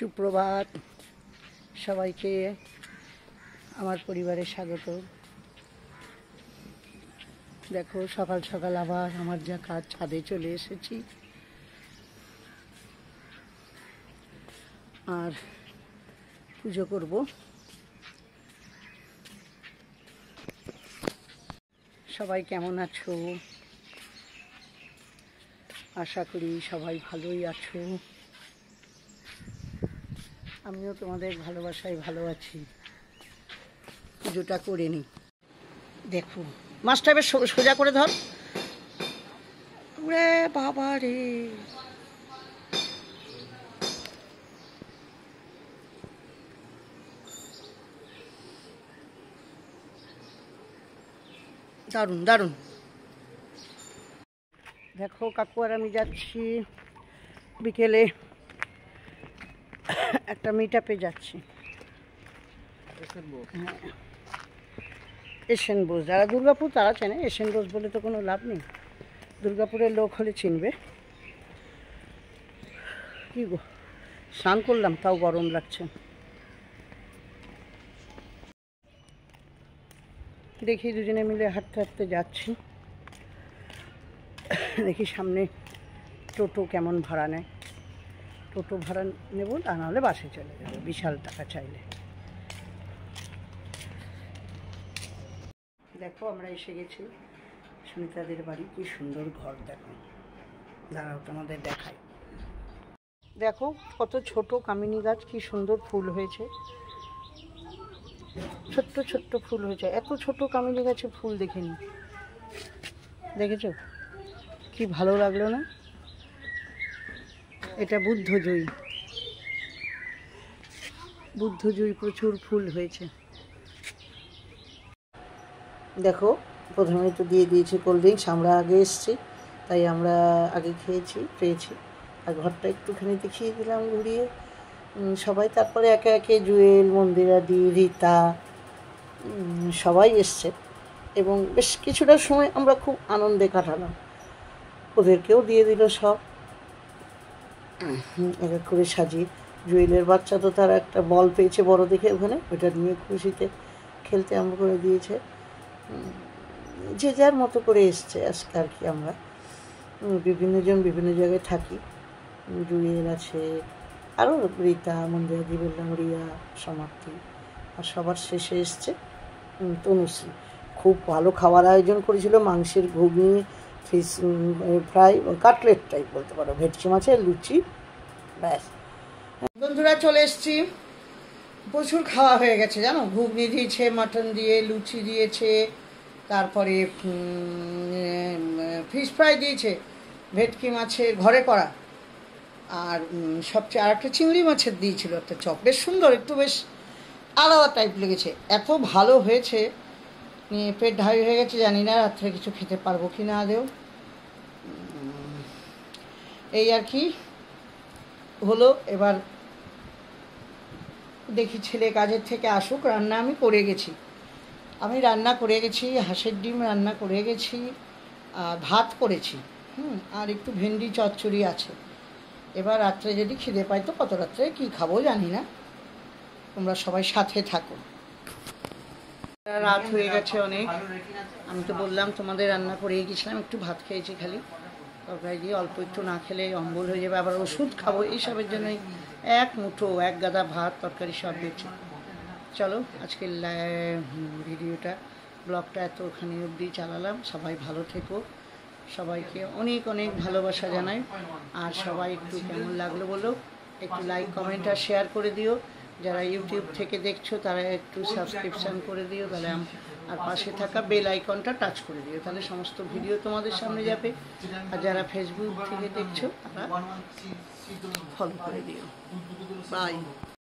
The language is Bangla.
সুপ্রভাত সবাইকে আমার পরিবারে স্বাগত। দেখো সকাল সকাল আবার আমার যা কাজ, ছাদে চলে এসেছি আর পুজো করব। সবাই কেমন আছো? আশা করি সবাই ভালোই আছো। আমিও তোমাদের ভালোবাসায় ভালো আছি। পুজোটা করে নিই। দেখো মাছটা বেশ সোজা করে ধর। ওরে বাবা রে, দারুণ দারুণ। দেখো কাকু আর আমি যাচ্ছি বিকেলে একটা মিট আপে যাচ্ছি। এশিয়ান বোস, যারা দুর্গাপুর তারা চেনে, এশিয়ান বোস বলে তো কোনো লাভ নেই, দুর্গাপুরের লোক হলে চিনবে। কি গো, স্নান করলাম তাও গরম লাগছে। দেখি দুজনে মিলে হাঁটতে হাঁটতে যাচ্ছি, দেখি সামনে টোটো কেমন ভাড়া নেয়। টোটো ভাড়া নেব, তা নাহলে বাসে চলে যাবে, বিশাল টাকা চাইলে। দেখো আমরা এসে গেছি সুনিতাদের বাড়ি। কি সুন্দর ঘর দেখো, দাঁড়াও তোমাদের দেখাই। দেখো কত ছোট কামিনী গাছ, কি সুন্দর ফুল হয়েছে, ছোট্ট ছোট্ট ফুল হয়েছে। এত ছোট কামিনী গাছে ফুল দেখিনি, দেখেছো? কি ভালো লাগলো না? এটা বুদ্ধজয়ী, বুদ্ধজয়ী, প্রচুর ফুল হয়েছে। দেখো প্রথমে তো দিয়ে দিয়েছে কোল্ড ড্রিঙ্কস, আমরা আগে এসেছি তাই আমরা আগে পেয়েছি। আর ঘরটা একটুখানি দেখিয়ে দিলাম ঘুরিয়ে সবাই। তারপরে একে একে জুয়েল, মন্দিরাদি, রীতা সবাই এসছে এবং বেশ কিছুটা সময় আমরা খুব আনন্দে কাটালাম। ওদেরকেও দিয়ে দিল সব এক এক করে সাজিয়ে। জুয়েলের বাচ্চা তো তার একটা বল পেয়েছে বড় দেখে, ওখানে ওটা নিয়ে খুশিতে খেলতে আরম্ভ করে দিয়েছে। যে যার মতো করে এসছে আজকে আর কি। আমরা বিভিন্নজন বিভিন্ন জায়গায় থাকি, জুয়েল আছে, আরও রীতা, মন্দিরাদি বললাম, রিয়া, সমাপ্তি, আর সবার শেষে এসছে তনুশ্রী। খুব ভালো খাওয়ার আয়োজন করেছিল, মাংসের ঘুগনি, ফিশ ফ্রাই, কাটলেট টাইপ বলতে পারো, ভেটকি মাছের লুচি, ব্যাস। বন্ধুরা চলে এসছি, প্রচুর খাওয়া হয়ে গেছে জানো। ঘুগনি দিয়েছে, মাটন দিয়ে, লুচি দিয়েছে, তারপরে ফিশ ফ্রাই দিয়েছে, ভেটকি মাছের ঘরে করা, আর সবচেয়ে আর একটা চিংড়ি মাছের দিয়েছিল একটা চপ, বেশ সুন্দর, একটু বেশ আলাদা টাইপ লেগেছে। এত ভালো হয়েছে, পেট ঢাই হয়ে গেছে। জানি না রাত্রে কিছু খেতে পারবো কি না আদেও। এই আর কি হলো। এবার দেখি ছেলে কাজের থেকে আসুক। রান্না আমি করে গেছি, হাঁসের ডিম রান্না করে গেছি, ভাত করেছি, আর একটু ভেন্ডি চচ্চড়ি আছে। এবার রাত্রে যদি খিদে পাই তো কত রাত্রে কী খাবো জানি না, তোমরা সবাই সাথে থাকো। রাত হয়ে গেছে অনেক, আমি তো বললাম তোমাদের রান্না করে গেছিলাম, একটু ভাত খেয়েছি খালি, তরকারি দিয়ে অল্প একটু না খেলে অম্বল হয়ে যাবে, আবার ওষুধ খাবো এইসবের জন্যই এক মুঠো এক গাদা ভাত তরকারি সব দিয়েছি। চলো আজকের ব্লগটা এতখানি অবধি চালালাম। সবাই ভালো থেকো, সবাইকে অনেক অনেক ভালোবাসা জানাই। আর সবাই একটু কেমন লাগলো বলো, একটু লাইক, কমেন্ট আর শেয়ার করে দিও। যারা ইউটিউব থেকে দেখছো তারা একটু সাবস্ক্রিপশান করে দিও, তাহলে আর পাশে থাকা বেল আইকনটা টাচ করে দিও, তাহলে সমস্ত ভিডিও তোমাদের সামনে যাবে। আর যারা ফেসবুক থেকে দেখছো তারা ফলো করে দিও। বাই।